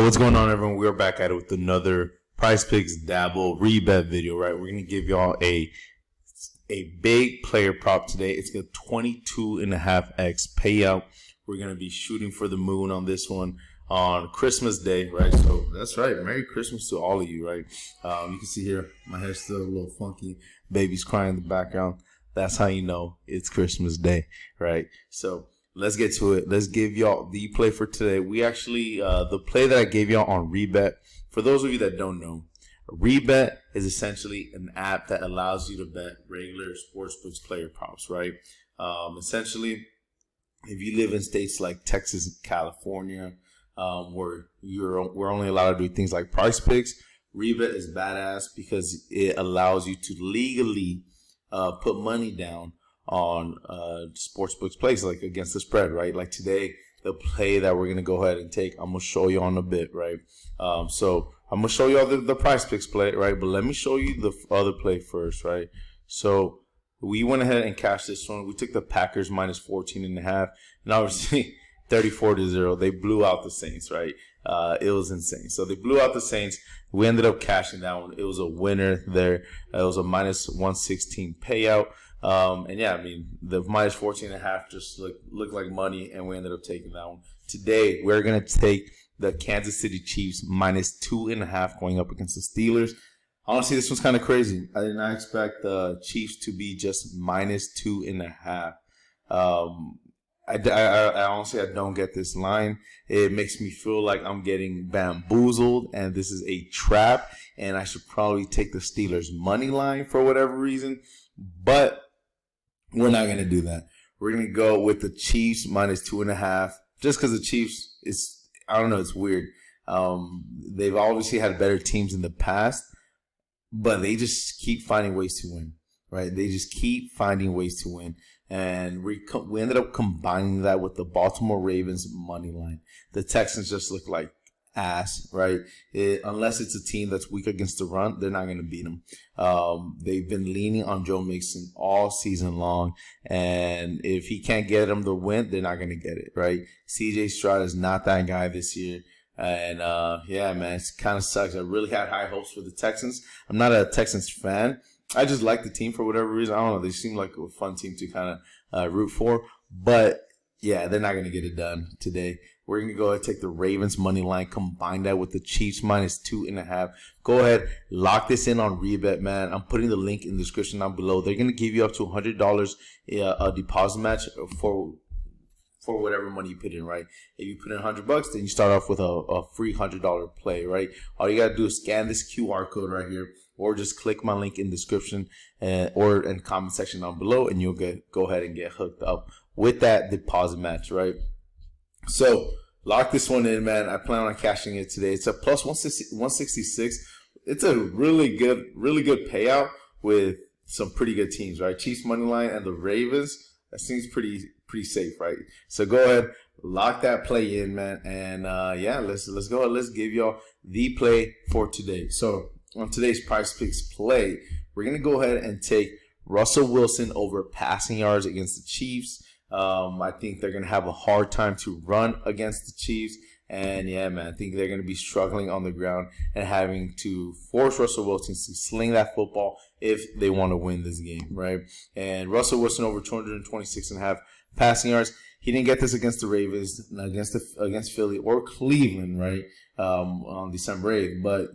Yo, what's going on, everyone? We're back at it with another Prizepicks Dabble Rebet video, right? We're going to give y'all a big player prop today. It's a 22.5x payout. We're going to be shooting for the moon on this one on Christmas Day, right? So that's right. Merry Christmas to all of you, right? You can see here, my hair's still a little funky. Baby's crying in the background. That's how you know it's Christmas Day, right? So let's get to it. Let's give y'all the play for today. We actually, the play that I gave y'all on Rebet, for those of you that don't know, Rebet is essentially an app that allows you to bet regular sportsbooks player props, right? Essentially, if you live in states like Texas and California, where we're only allowed to do things like Prizepicks, Rebet is badass because it allows you to legally put money down on sportsbooks plays, like against the spread, right? Like today, the play that we're gonna go ahead and take, I'm gonna show you on a bit, right? So I'm gonna show you all the Prizepicks play, right? But let me show you the other play first, right? So we went ahead and cashed this one. We took the Packers minus 14.5, and obviously 34-0. They blew out the Saints, right? It was insane. So they blew out the Saints. We ended up cashing that one. It was a winner there. It was a minus 116 payout. And yeah, I mean, the minus 14.5 just looked like money, and we ended up taking that one. Today, we're going to take the Kansas City Chiefs minus 2.5 going up against the Steelers. Honestly, this one's kind of crazy. I did not expect the Chiefs to be just minus 2.5. I honestly, I don't get this line. It makes me feel like I'm getting bamboozled, and this is a trap, and I should probably take the Steelers money line for whatever reason. But we're not going to do that. We're going to go with the Chiefs minus 2.5, just because the Chiefs is, I don't know, it's weird. They've obviously had better teams in the past, but they just keep finding ways to win, right? They just keep finding ways to win. And we ended up combining that with the Baltimore Ravens money line. The Texans just look like ass, right? Unless it's a team that's weak against the run, they're not going to beat them. They've been leaning on Joe Mixon all season long, and if he can't get them the win, they're not going to get it, right? CJ Stroud is not that guy this year. And yeah, man, it kind of sucks. I really had high hopes for the Texans. I'm not a Texans fan. I just like the team for whatever reason. I don't know. They seem like a fun team to kind of root for. But, yeah, they're not going to get it done today. We're going to go ahead and take the Ravens money line, combine that with the Chiefs minus 2.5. Go ahead, lock this in on Rebet, man. I'm putting the link in the description down below. They're going to give you up to $100 a deposit match for whatever money you put in, right? If you put in $100, then you start off with a free $100 play, right? All you got to do is scan this QR code right here, or just click my link in the description or in comment section down below, and you'll go ahead and get hooked up with that deposit match, right? So lock this one in, man. I plan on cashing it today. It's a plus 166. It's a really good payout with some pretty good teams, right? Chiefs money line and the Ravens. That seems pretty safe, right? So go ahead, lock that play in, man. And yeah, let's go ahead. Let's give y'all the play for today. So on today's Prizepicks play, we're gonna go ahead and take Russell Wilson over passing yards against the Chiefs. I think they're gonna have a hard time to run against the Chiefs. And yeah, man, I think they're going to be struggling on the ground and having to force Russell Wilson to sling that football if they want to win this game, right? And Russell Wilson over 226.5 passing yards. He didn't get this against the Ravens, against Philly or Cleveland, right? On December 8th. But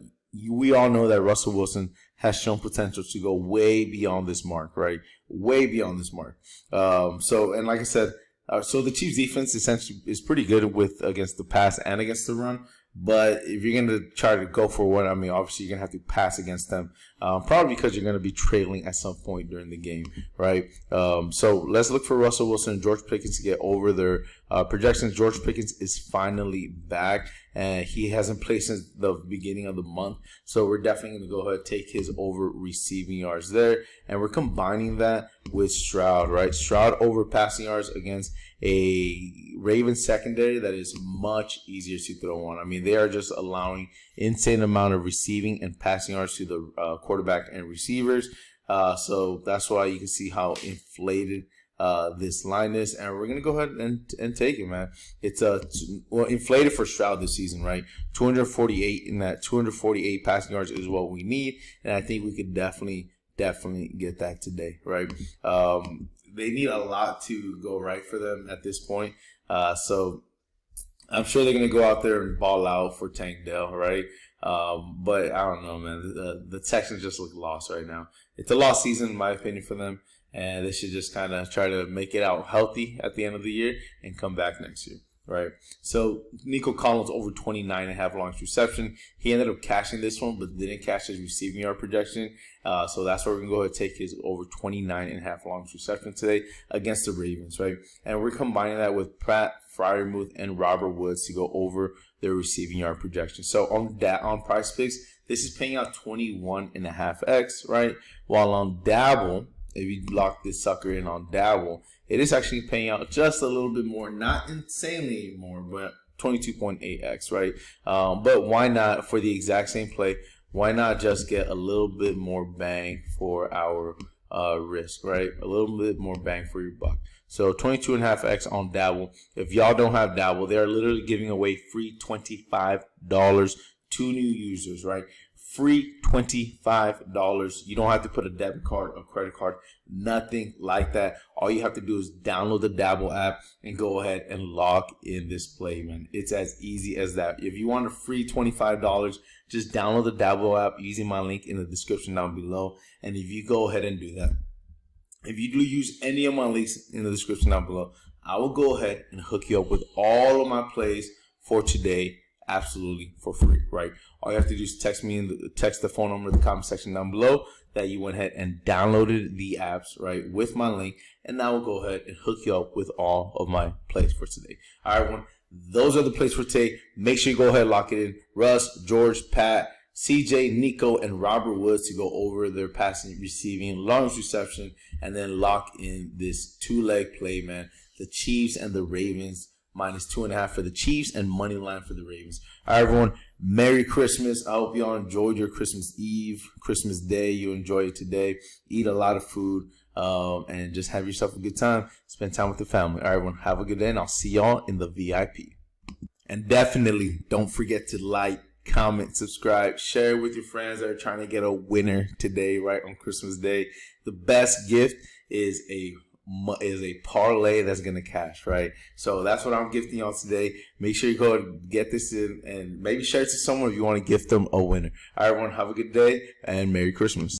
we all know that Russell Wilson has shown potential to go way beyond this mark, right? Way beyond this mark. And like I said, so the Chiefs defense essentially is pretty good against the pass and against the run. But if you're going to try to go for one, I mean, obviously you're going to have to pass against them, probably because you're going to be trailing at some point during the game, right? So let's look for Russell Wilson and George Pickens to get over their projections. George Pickens is finally back, and he hasn't played since the beginning of the month. So we're definitely going to go ahead and take his over receiving yards there, and we're combining that with Stroud, right? Stroud over passing yards against a Ravens secondary that is much easier to throw on. I mean, they are just allowing insane amount of receiving and passing yards to the quarterback and receivers. So that's why you can see how inflated this line is, and we're gonna go ahead and take it, man. It's inflated for Stroud this season, right? 248 in that 248 passing yards is what we need, and I think we could definitely get that today, right? They need a lot to go right for them at this point, so I'm sure they're gonna go out there and ball out for Tank Dell, right? But I don't know, man. The Texans just look lost right now. It's a lost season, in my opinion, for them. And they should just kind of try to make it out healthy at the end of the year and come back next year, right? So Nico Collins over 29.5 long reception. He ended up cashing this one, but didn't cash his receiving yard projection. So that's where we're going to go ahead and take his over 29.5 long reception today against the Ravens, right? And we're combining that with Pratt, Freiermuth, and Robert Woods to go over their receiving yard projection. So on Prizepicks, this is paying out 21.5x, right? While on Dabble, if you lock this sucker in on Dabble, it is actually paying out just a little bit more, not insanely more, but 22.8x, right? But why not, for the exact same play, why not just get a little bit more bang for our risk, right? A little bit more bang for your buck. So 22.5x on Dabble. If y'all don't have Dabble, they're literally giving away free $25 to new users, right? Free $25. You don't have to put a debit card, a credit card, nothing like that. All you have to do is download the Dabble app and go ahead and log in this play, man. It's as easy as that. If you want a free $25, just download the Dabble app using my link in the description down below. And if you go ahead and do that, if you do use any of my links in the description down below, I will go ahead and hook you up with all of my plays for today, absolutely for free, right? All you have to do is text the phone number in the comment section down below that you went ahead and downloaded the apps, right, with my link, and I will go ahead and hook you up with all of my plays for today. All right, everyone, those are the plays for today. Make sure you go ahead and lock it in. Russ, George, Pat, CJ, Nico, and Robert Woods to go over their passing, receiving, long reception, and then lock in this two-leg play, man. The Chiefs and the Ravens, -2.5 for the Chiefs and money line for the Ravens. All right, everyone, Merry Christmas. I hope y'all enjoyed your Christmas Eve, Christmas Day. You enjoy it today. Eat a lot of food and just have yourself a good time. Spend time with the family. All right, everyone, have a good day, and I'll see y'all in the VIP. And definitely don't forget to like, comment, subscribe, share with your friends that are trying to get a winner today, right, on Christmas Day. The best gift is a parlay that's gonna cash, right? So that's what I'm gifting y'all today. Make sure you go and get this in, and maybe share it to someone if you want to gift them a winner. All right, everyone, have a good day and Merry Christmas.